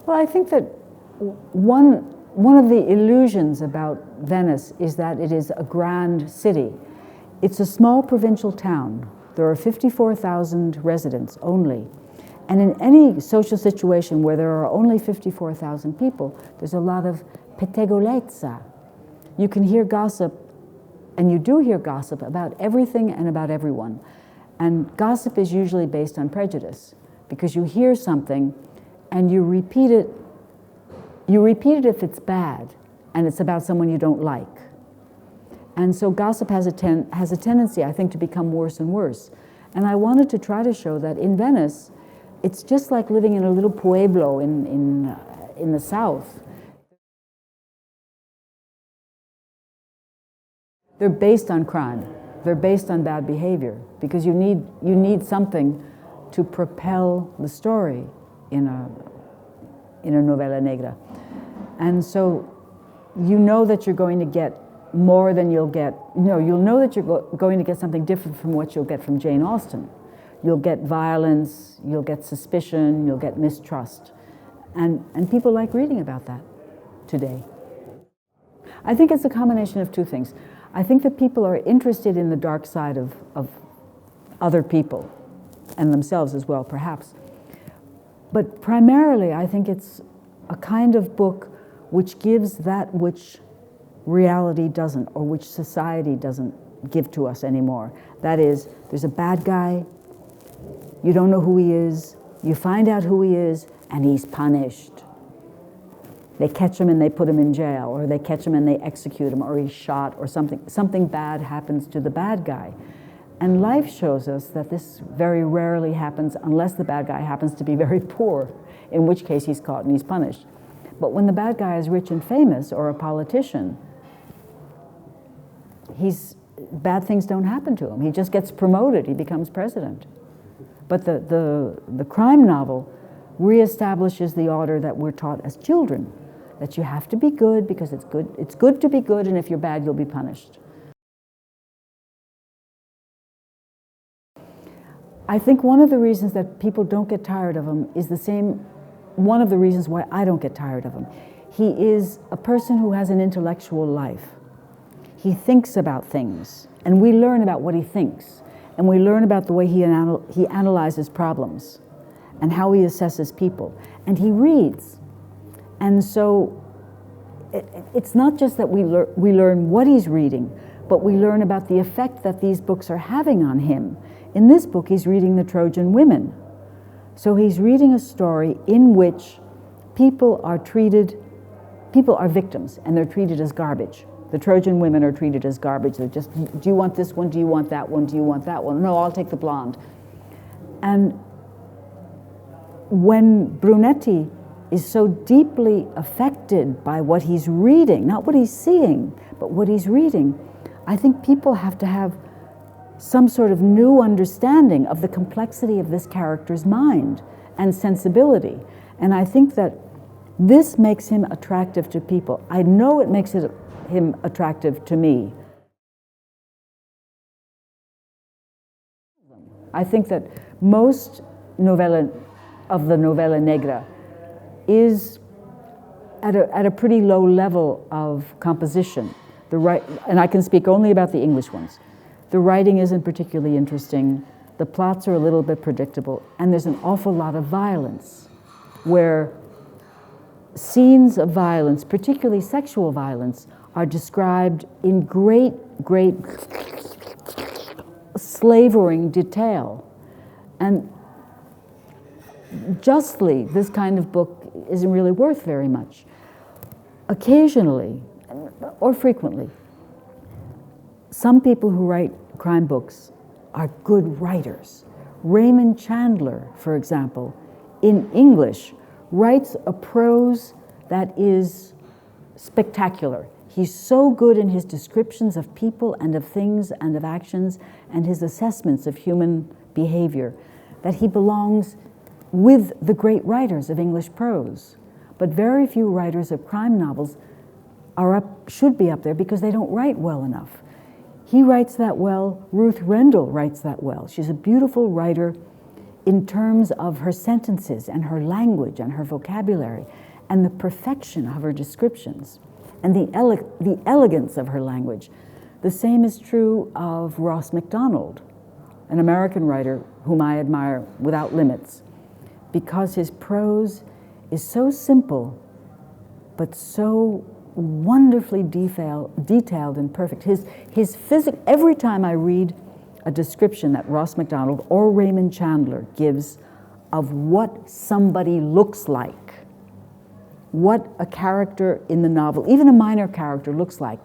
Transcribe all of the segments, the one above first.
Well, I think that one of the illusions about Venice is that it is a grand city. It's a small provincial town. There are 54,000 residents only. And in any social situation where there are only 54,000 people, there's a lot of pettegolezza. You can hear gossip, and you do hear gossip about everything and about everyone. And gossip is usually based on prejudice, because you hear something and you repeat it. You repeat it if it's bad and it's about someone you don't like. And so gossip has a tendency, I think, to become worse and worse. And I wanted to try to show that in Venice, it's just like living in a little pueblo in the south. They're based on crime. They're based on bad behavior, because you need something to propel the story in a novela negra. And so you know that you're going to get more than you'll get. You'll know that you're going to get something different from what you'll get from Jane Austen. You'll get violence, you'll get suspicion, you'll get mistrust. And people like reading about that today. I think it's a combination of two things. I think that people are interested in the dark side of other people, and themselves as well, perhaps. But primarily, I think it's a kind of book which gives that which reality doesn't, or which society doesn't give to us anymore. That is, there's a bad guy, you don't know who he is, you find out who he is, and he's punished. They catch him and they put him in jail, or they catch him and they execute him, or he's shot, or something bad happens to the bad guy. And life shows us that this very rarely happens unless the bad guy happens to be very poor, in which case he's caught and he's punished. But when the bad guy is rich and famous, or a politician, bad things don't happen to him. He just gets promoted, he becomes president. But the crime novel reestablishes the order that we're taught as children, that you have to be good because it's good to be good, and if you're bad, you'll be punished. I think one of the reasons that people don't get tired of him is one of the reasons why I don't get tired of him. He is a person who has an intellectual life. He thinks about things, and we learn about what he thinks, and we learn about the way he analyzes problems and how he assesses people, and he reads. And so it's not just that we learn what he's reading, but we learn about the effect that these books are having on him. In this book, he's reading The Trojan Women. So he's reading a story in which people are victims, and they're treated as garbage. The Trojan women are treated as garbage. They're just, do you want this one? Do you want that one? Do you want that one? No, I'll take the blonde. And when Brunetti is so deeply affected by what he's reading, not what he's seeing, but what he's reading, I think people have to have some sort of new understanding of the complexity of this character's mind and sensibility. And I think that this makes him attractive to people. I know it makes him attractive to me. I think that most of the novela negra is at a pretty low level of composition. And I can speak only about the English ones. The writing isn't particularly interesting, the plots are a little bit predictable, and there's an awful lot of violence, where scenes of violence, particularly sexual violence, are described in great slavering detail. And justly, this kind of book isn't really worth very much. Occasionally, or frequently, some people who write crime books are good writers. Raymond Chandler, for example, in English, writes a prose that is spectacular. He's so good in his descriptions of people and of things and of actions and his assessments of human behavior that he belongs with the great writers of English prose. But very few writers of crime novels should be up there because they don't write well enough. He writes that well. Ruth Rendell writes that well. She's a beautiful writer in terms of her sentences and her language and her vocabulary and the perfection of her descriptions and the elegance of her language. The same is true of Ross MacDonald, an American writer whom I admire without limits, because his prose is so simple but so wonderfully detailed and perfect. Every time I read a description that Ross MacDonald or Raymond Chandler gives of what somebody looks like, what a character in the novel, even a minor character, looks like,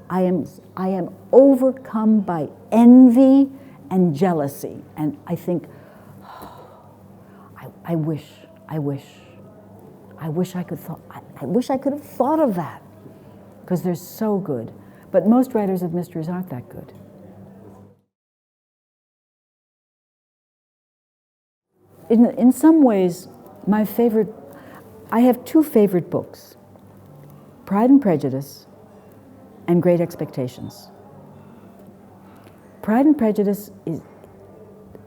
I am overcome by envy and jealousy, and I think, oh, I wish I could have thought of that, because they're so good. But most writers of mysteries aren't that good. In some ways, I have two favorite books, Pride and Prejudice and Great Expectations. Pride and Prejudice is,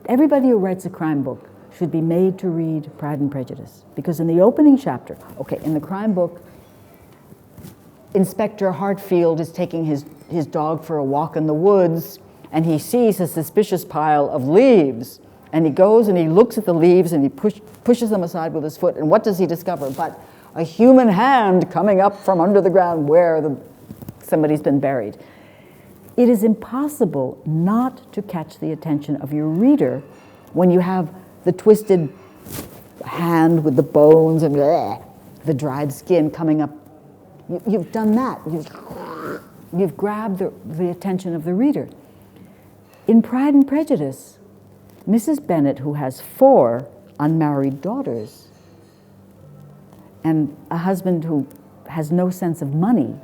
everybody who writes a crime book should be made to read Pride and Prejudice, because in the opening chapter, in the crime book, Inspector Hartfield is taking his dog for a walk in the woods, and he sees a suspicious pile of leaves, and he goes and he looks at the leaves and he pushes them aside with his foot, and what does he discover but a human hand coming up from under the ground where somebody's been buried. It is impossible not to catch the attention of your reader when you have the twisted hand with the bones and the dried skin coming up. You've done that. You've grabbed the attention of the reader. In Pride and Prejudice, Mrs. Bennet, who has 4 unmarried daughters and a husband who has no sense of money,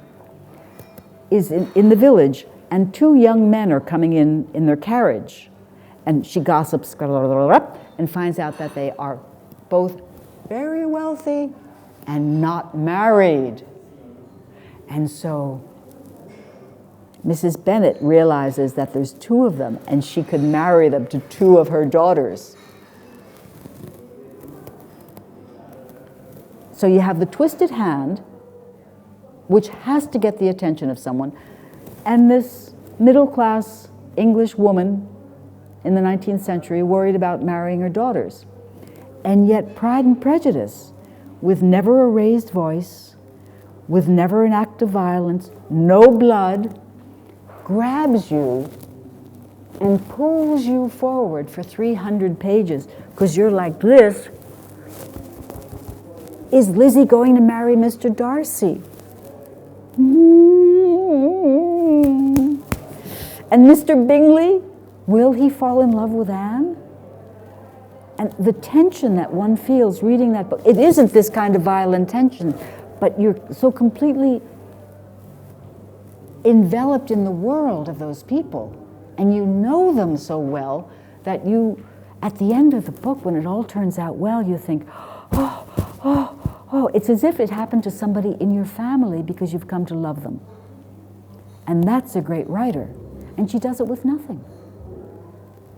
is in the village, and 2 young men are coming in their carriage. And she gossips and finds out that they are both very wealthy and not married. And so Mrs. Bennet realizes that there's 2 of them, and she could marry them to 2 of her daughters. So you have the twisted hand, which has to get the attention of someone, and this middle-class English woman in the 19th century worried about marrying her daughters. And yet Pride and Prejudice, with never a raised voice, with never an act of violence, no blood, grabs you and pulls you forward for 300 pages, because you're like this. Is Lizzie going to marry Mr. Darcy? And Mr. Bingley, will he fall in love with Anne? And the tension that one feels reading that book, it isn't this kind of violent tension, but you're so completely enveloped in the world of those people, and you know them so well that you, at the end of the book, when it all turns out well, you think, it's as if it happened to somebody in your family because you've come to love them. And that's a great writer. And she does it with nothing.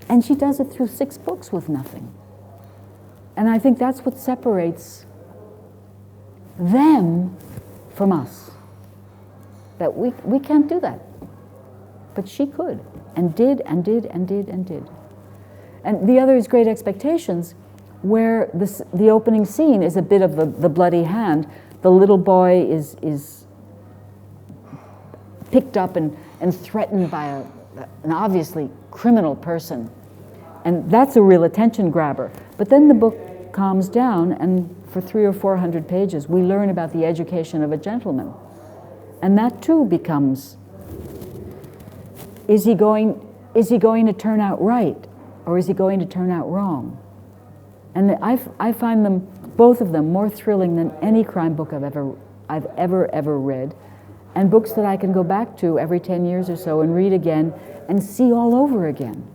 And she does it through 6 books with nothing. And I think that's what separates them from us. That we can't do that. But she could, and did, and did, and did, and did. And the other is Great Expectations, where the opening scene is a bit of the bloody hand. The little boy is picked up and threatened by an obviously criminal person. And that's a real attention grabber. But then the book calms down, and for 300 or 400 pages, we learn about the education of a gentleman. And that too becomes, is he going to turn out right, or is he going to turn out wrong? And I find them, both of them, more thrilling than any crime book I've ever read, and books that I can go back to every 10 years or so and read again and see all over again.